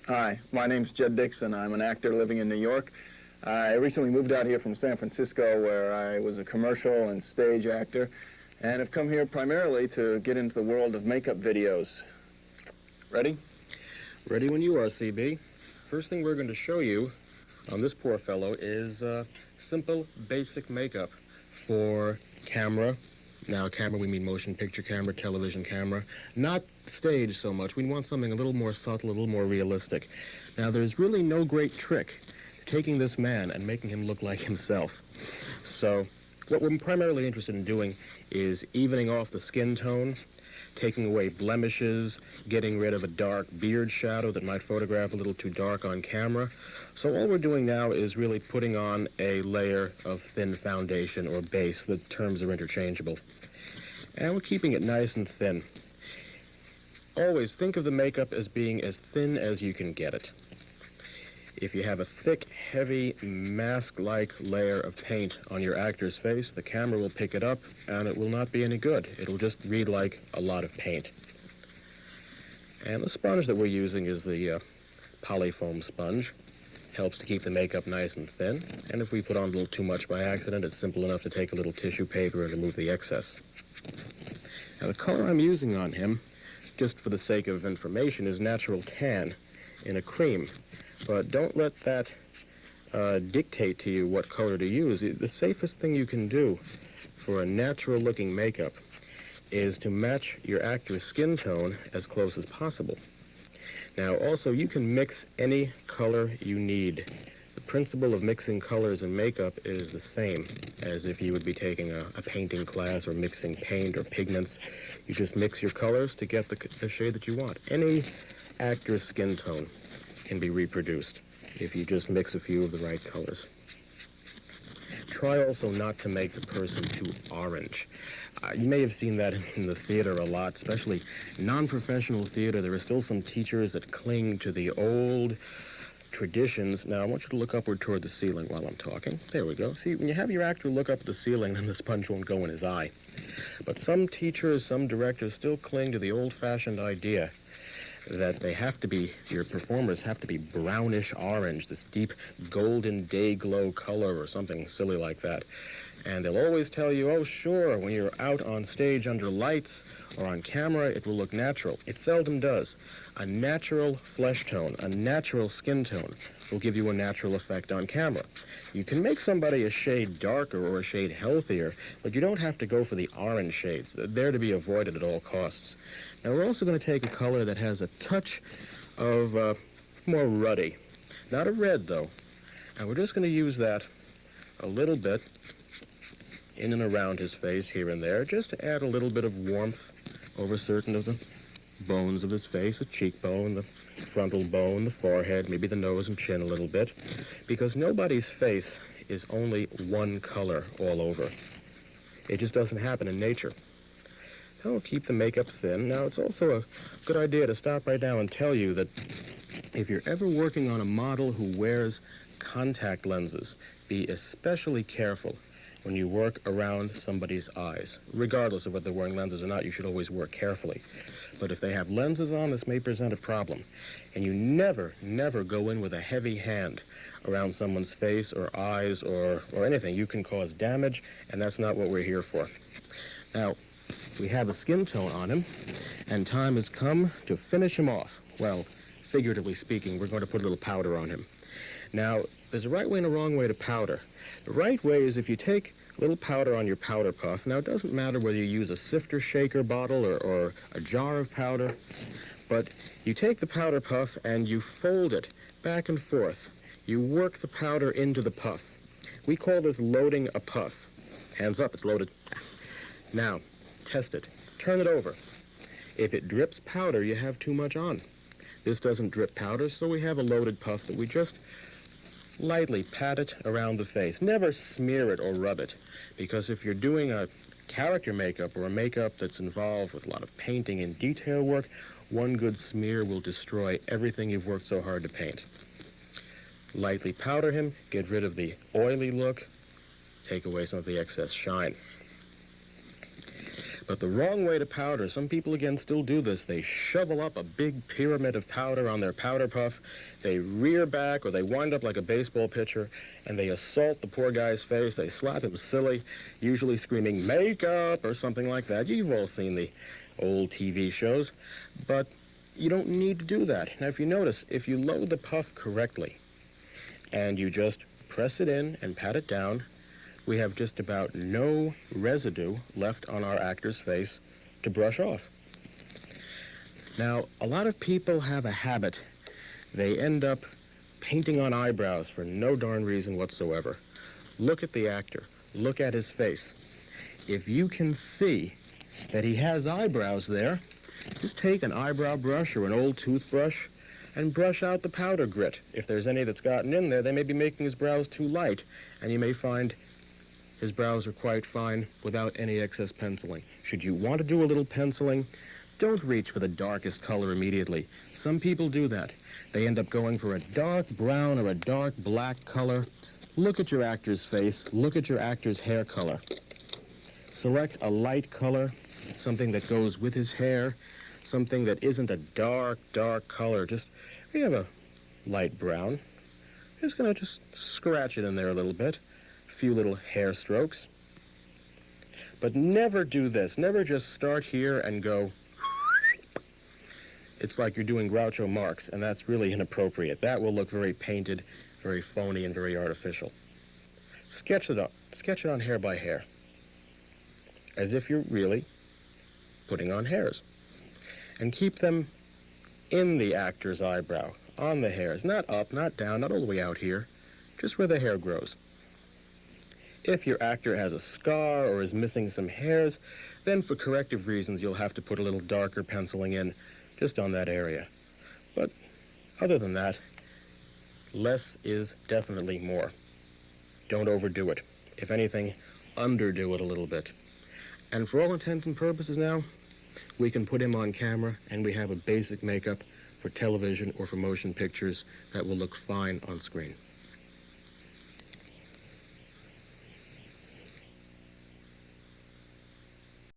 Hi, my name's Jed Dixon. I'm an actor living in New York. I recently moved out here from San Francisco, where I was a commercial and stage actor, and have come here primarily to get into the world of makeup videos. Ready? Ready when you are, CB. First thing we're going to show you on this poor fellow is simple, basic makeup for camera. Now, camera, we mean motion picture camera, television camera, not stage so much. We want something a little more subtle, a little more realistic. Now, there's really no great trick to taking this man and making him look like himself. So, what we're primarily interested in doing is evening off the skin tone, taking away blemishes, getting rid of a dark beard shadow that might photograph a little too dark on camera. So all we're doing now is really putting on a layer of thin foundation or base. The terms are interchangeable. And we're keeping it nice and thin. Always think of the makeup as being as thin as you can get it. If you have a thick, heavy, mask-like layer of paint on your actor's face, the camera will pick it up, and it will not be any good. It'll just read like a lot of paint. And the sponge that we're using is the polyfoam sponge. Helps to keep the makeup nice and thin. And if we put on a little too much by accident, it's simple enough to take a little tissue paper and remove the excess. Now, the color I'm using on him, just for the sake of information, is natural tan in a cream. But don't let that dictate to you what color to use. The safest thing you can do for a natural-looking makeup is to match your actor's skin tone as close as possible. Now, also, you can mix any color you need. The principle of mixing colors in makeup is the same as if you would be taking a painting class or mixing paint or pigments. You just mix your colors to get the shade that you want. Any actor's skin tone can be reproduced if you just mix a few of the right colors. Try also not to make the person too orange. You may have seen that in the theater a lot, especially non-professional theater. There are still some teachers that cling to the old traditions. Now, I want you to look upward toward the ceiling while I'm talking. There we go. See, when you have your actor look up at the ceiling, then the sponge won't go in his eye. But some teachers, some directors still cling to the old-fashioned idea that they have to be, your performers have to be brownish orange, this deep golden day glow color or something silly like that. And they'll always tell you, oh, sure, when you're out on stage under lights or on camera, it will look natural. It seldom does. A natural flesh tone, a natural skin tone will give you a natural effect on camera. You can make somebody a shade darker or a shade healthier, but you don't have to go for the orange shades. They're to be avoided at all costs. Now, we're also going to take a color that has a touch of more ruddy. Not a red, though. And we're just going to use that a little bit in and around his face here and there, just to add a little bit of warmth over certain of the bones of his face, the cheekbone, the frontal bone, the forehead, maybe the nose and chin a little bit, because nobody's face is only one color all over. It just doesn't happen in nature. So keep the makeup thin. Now, it's also a good idea to stop right now and tell you that if you're ever working on a model who wears contact lenses, be especially careful when you work around somebody's eyes. Regardless of whether they're wearing lenses or not, you should always work carefully. But if they have lenses on, this may present a problem. And you never, never go in with a heavy hand around someone's face or eyes or anything. You can cause damage, and that's not what we're here for. Now, we have a skin tone on him, and time has come to finish him off. Well, figuratively speaking, we're going to put a little powder on him. Now, there's a right way and a wrong way to powder. The right way is if you take a little powder on your powder puff. Now, it doesn't matter whether you use a sifter shaker bottle or a jar of powder, but you take the powder puff and you fold it back and forth. You work the powder into the puff. We call this loading a puff. Hands up, it's loaded. Now, test it. Turn it over. If it drips powder, you have too much on. This doesn't drip powder, so we have a loaded puff that we just lightly pat it around the face. Never smear it or rub it, because if you're doing a character makeup or a makeup that's involved with a lot of painting and detail work, one good smear will destroy everything you've worked so hard to paint. Lightly powder him, get rid of the oily look, take away some of the excess shine. But the wrong way to powder, some people again still do this. They shovel up a big pyramid of powder on their powder puff. They rear back or they wind up like a baseball pitcher and they assault the poor guy's face. They slap him silly, usually screaming makeup or something like that. You've all seen the old TV shows, but you don't need to do that. Now, if you notice, if you load the puff correctly and you just press it in and pat it down, we have just about no residue left on our actor's face to brush off. Now, a lot of people have a habit. They end up painting on eyebrows for no darn reason whatsoever. Look at the actor. Look at his face. If you can see that he has eyebrows there, just take an eyebrow brush or an old toothbrush and brush out the powder grit. If there's any that's gotten in there, they may be making his brows too light, and you may find his brows are quite fine without any excess penciling. Should you want to do a little penciling, don't reach for the darkest color immediately. Some people do that. They end up going for a dark brown or a dark black color. Look at your actor's face. Look at your actor's hair color. Select a light color, something that goes with his hair, something that isn't a dark, dark color. We have a light brown. Just going to scratch it in there a little bit. Few little hair strokes. But never do this. Never just start here and go. It's like you're doing Groucho Marx, and that's really inappropriate. That will look very painted, very phony, and very artificial. Sketch it up. Sketch it on hair by hair, as if you're really putting on hairs. And keep them in the actor's eyebrow, on the hairs, not up, not down, not all the way out here, just where the hair grows. If your actor has a scar or is missing some hairs, then for corrective reasons you'll have to put a little darker penciling in just on that area. But other than that, less is definitely more. Don't overdo it. If anything, underdo it a little bit. And for all intents and purposes now, we can put him on camera and we have a basic makeup for television or for motion pictures that will look fine on screen.